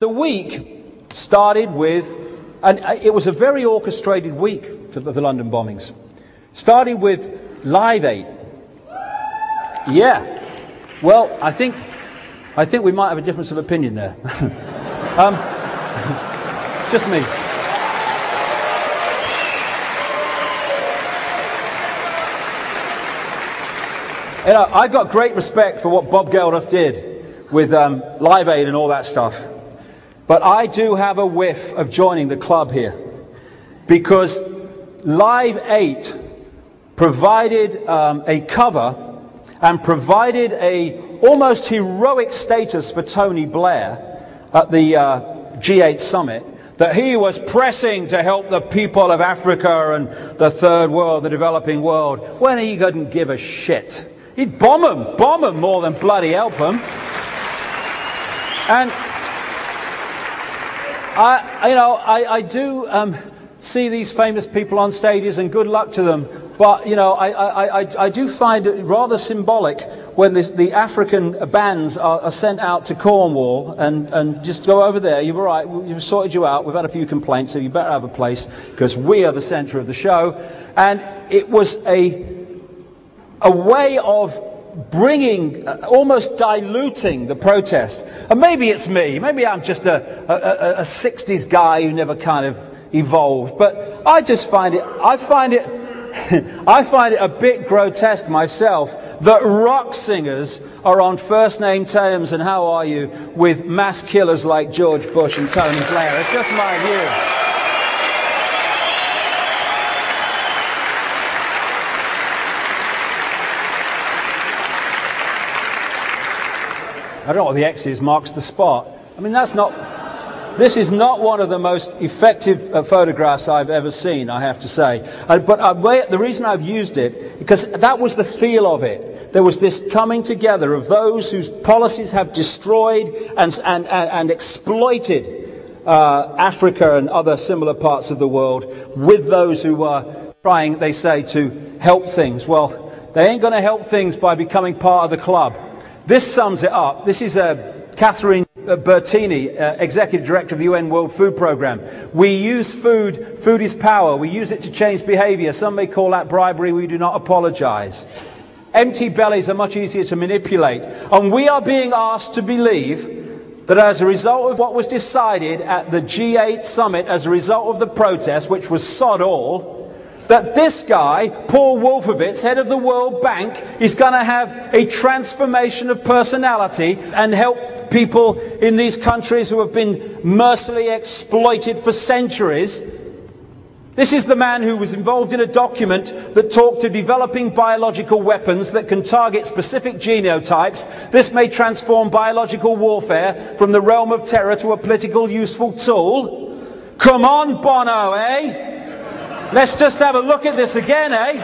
The week started with, and it was a very orchestrated week of the London bombings. Started with Live 8. Yeah. Well, I think we might have a difference of opinion there. Just me. You know, I've got great respect for what Bob Geldof did with Live 8 and all that stuff. But I do have a whiff of joining the club here, because Live 8 provided a cover and provided a almost heroic status for Tony Blair at the G8 summit, that he was pressing to help the people of Africa and the third world, the developing world, when he couldn't give a shit. He'd bomb them more than bloody help them. And I do see these famous people on stages, and good luck to them. But, you know, I do find it rather symbolic when the African bands are sent out to Cornwall and just go over there. You're right, we've sorted you out. We've had a few complaints, so you better have a place, because we are the centre of the show. And it was a way of bringing, almost diluting the protest. And maybe it's me, maybe I'm just a 60s guy who never kind of evolved, but I just find it, I find it a bit grotesque myself that rock singers are on first name terms and how are you with mass killers like George Bush and Tony Blair. It's just my view. I don't know what the X is, marks the spot. I mean, this is not one of the most effective photographs I've ever seen, I have to say. But the reason I've used it, because that was the feel of it. There was this coming together of those whose policies have destroyed and exploited Africa and other similar parts of the world, with those who are trying, they say, to help things. Well, they ain't going to help things by becoming part of the club. This sums it up. This is Catherine Bertini, Executive Director of the UN World Food Programme. We use food. Food is power. We use it to change behaviour. Some may call that bribery. We do not apologise. Empty bellies are much easier to manipulate. And we are being asked to believe that as a result of what was decided at the G8 summit, as a result of the protest, which was sod all, that this guy, Paul Wolfowitz, head of the World Bank, is going to have a transformation of personality and help people in these countries who have been mercilessly exploited for centuries. This is the man who was involved in a document that talked to developing biological weapons that can target specific genotypes. This may transform biological warfare from the realm of terror to a political useful tool. Come on, Bono, eh? Let's just have a look at this again, eh?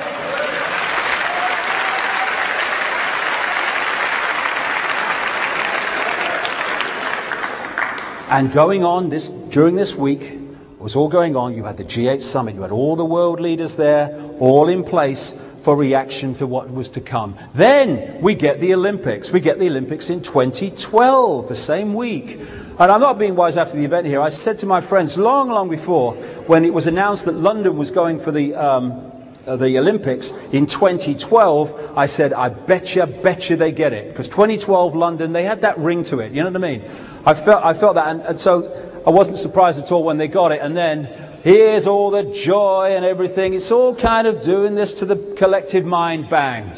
And going on during this week, it was all going on. You had the G8 summit, you had all the world leaders there, all in place for reaction to what was to come. Then we get the Olympics. We get the Olympics in 2012, the same week. And I'm not being wise after the event here. I said to my friends long before, when it was announced that London was going for the Olympics in 2012, I said, I bet you they get it. Because 2012 London, they had that ring to it, you know what I mean? I felt that, and so I wasn't surprised at all when they got it. And then here's all the joy and everything. It's all kind of doing this to the collective mind, bang.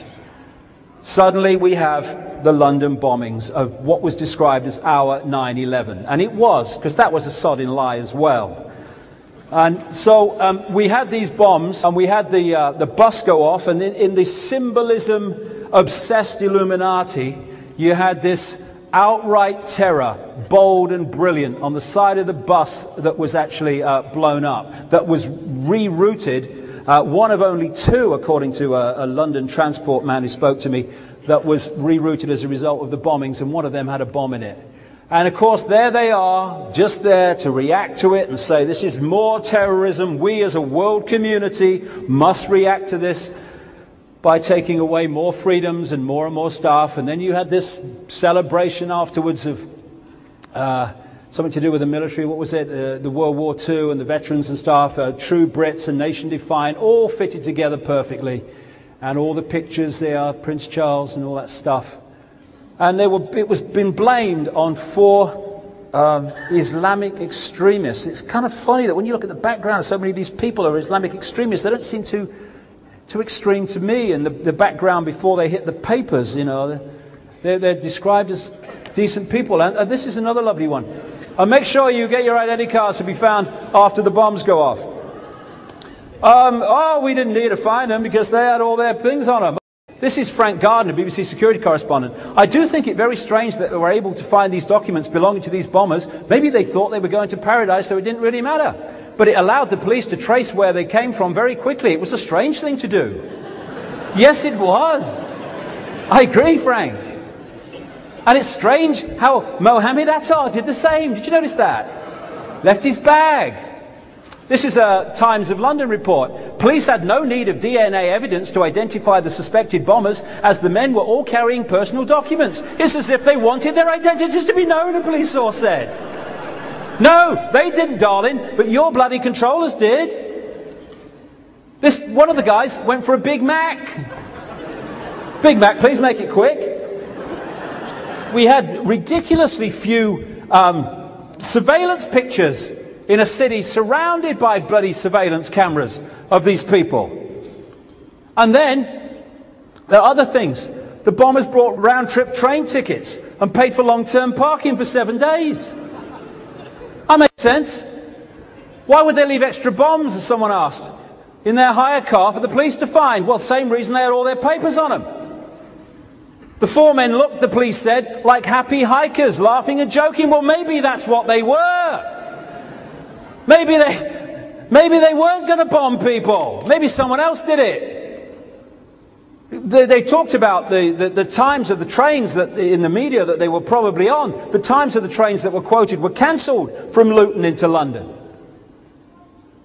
Suddenly we have the London bombings of what was described as our 9/11. And it was, because that was a sodding lie as well. And so we had these bombs, and we had the bus go off, and in the symbolism-obsessed Illuminati, you had this outright terror, bold and brilliant, on the side of the bus that was actually blown up, that was rerouted. One of only two, according to a London transport man who spoke to me, that was rerouted as a result of the bombings, and one of them had a bomb in it. And of course, there they are, just there to react to it and say, this is more terrorism. We as a world community must react to this by taking away more freedoms and more stuff. And then you had this celebration afterwards of something to do with the military. What was it? The World War II and the veterans and stuff, true Brits and nation defiant, all fitted together perfectly. And all the pictures there, Prince Charles and all that stuff. And it was been blamed on 4 Islamic extremists. It's kind of funny that when you look at the background of so many of these people are Islamic extremists, they don't seem too extreme to me. And the background before they hit the papers, you know, they're described as decent people. And this is another lovely one. And make sure you get your identity cards to be found after the bombs go off. Oh, we didn't need to find them because they had all their things on them. This is Frank Gardner, BBC security correspondent. I do think it very strange that they were able to find these documents belonging to these bombers. Maybe they thought they were going to paradise, so it didn't really matter. But it allowed the police to trace where they came from very quickly. It was a strange thing to do. Yes, it was. I agree, Frank. And it's strange how Mohammed Attar did the same. Did you notice that? Left his bag. This is a Times of London report. Police had no need of DNA evidence to identify the suspected bombers, as the men were all carrying personal documents. It's as if they wanted their identities to be known, a police source said. No, they didn't, darling, but your bloody controllers did. One of the guys went for a Big Mac. Big Mac, please make it quick. We had ridiculously few surveillance pictures in a city surrounded by bloody surveillance cameras of these people. And then there are other things. The bombers brought round-trip train tickets and paid for long-term parking for 7 days. That makes sense. Why would they leave extra bombs, as someone asked, in their hire car for the police to find? Well, same reason they had all their papers on them. The 4 men looked, the police said, like happy hikers, laughing and joking. Well, maybe that's what they were. Maybe they weren't going to bomb people. Maybe someone else did it. They talked about the times of the trains that in the media that they were probably on. The times of the trains that were quoted were cancelled from Luton into London.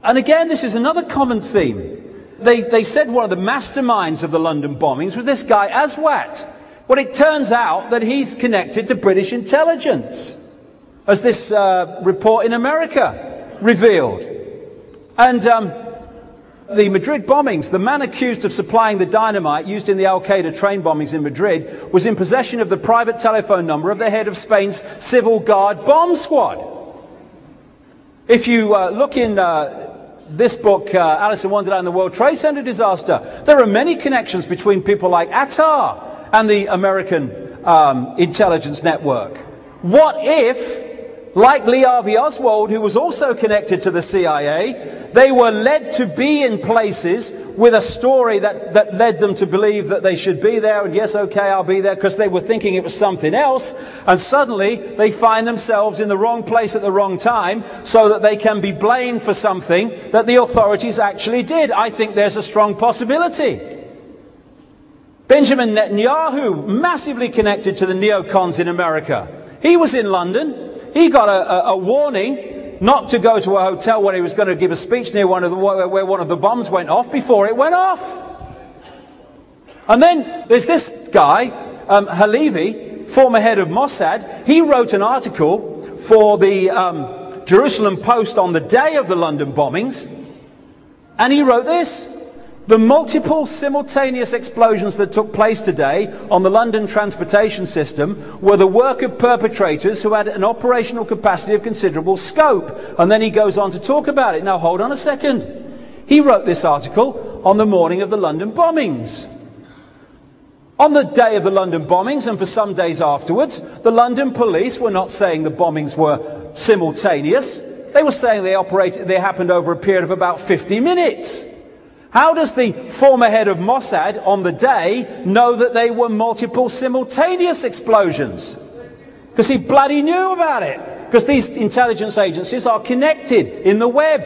And again, this is another common theme. They said one of the masterminds of the London bombings was this guy Aswat. Well, it turns out that he's connected to British intelligence, as this report in America revealed. And the Madrid bombings, the man accused of supplying the dynamite used in the Al-Qaeda train bombings in Madrid was in possession of the private telephone number of the head of Spain's Civil Guard bomb squad. If you look in this book, Alice in Wonderland and the World Trade Center disaster, there are many connections between people like Attar and the American intelligence network. What if, like Lee Harvey Oswald, who was also connected to the CIA, they were led to be in places with a story that led them to believe that they should be there, and yes, okay, I'll be there, because they were thinking it was something else, and suddenly they find themselves in the wrong place at the wrong time so that they can be blamed for something that the authorities actually did. I think there's a strong possibility. Benjamin Netanyahu, massively connected to the neocons in America. He was in London. He got a warning not to go to a hotel where he was going to give a speech near where one of the bombs went off before it went off. And then there's this guy, Halevi, former head of Mossad. He wrote an article for the Jerusalem Post on the day of the London bombings. And he wrote this: the multiple simultaneous explosions that took place today on the London transportation system were the work of perpetrators who had an operational capacity of considerable scope. And then he goes on to talk about it. Now hold on a second. He wrote this article on the morning of the London bombings. On the day of the London bombings, and for some days afterwards, the London police were not saying the bombings were simultaneous. They were saying they happened over a period of about 50 minutes. How does the former head of Mossad on the day know that they were multiple simultaneous explosions? Because he bloody knew about it. Because these intelligence agencies are connected in the web.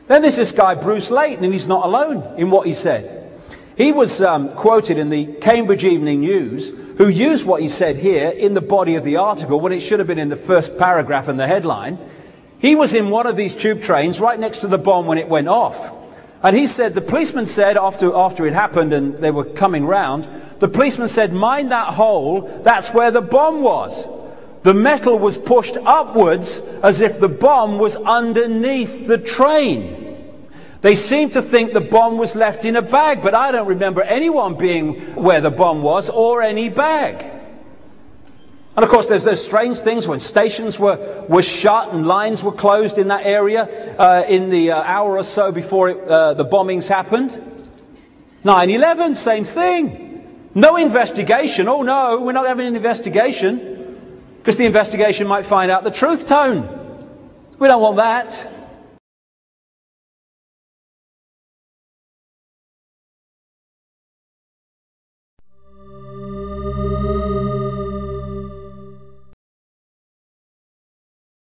Then there's this guy Bruce Layton, and he's not alone in what he said. He was quoted in the Cambridge Evening News, who used what he said here in the body of the article when it should have been in the first paragraph and the headline. He was in one of these tube trains right next to the bomb when it went off. And he said, the policeman said, after it happened and they were coming round, the policeman said, mind that hole, that's where the bomb was. The metal was pushed upwards as if the bomb was underneath the train. They seem to think the bomb was left in a bag, but I don't remember anyone being where the bomb was or any bag. And of course there's those strange things when stations were shut and lines were closed in that area in the hour or so before the bombings happened. 9/11, same thing. No investigation. Oh no, we're not having an investigation, because the investigation might find out the truth tone. We don't want that.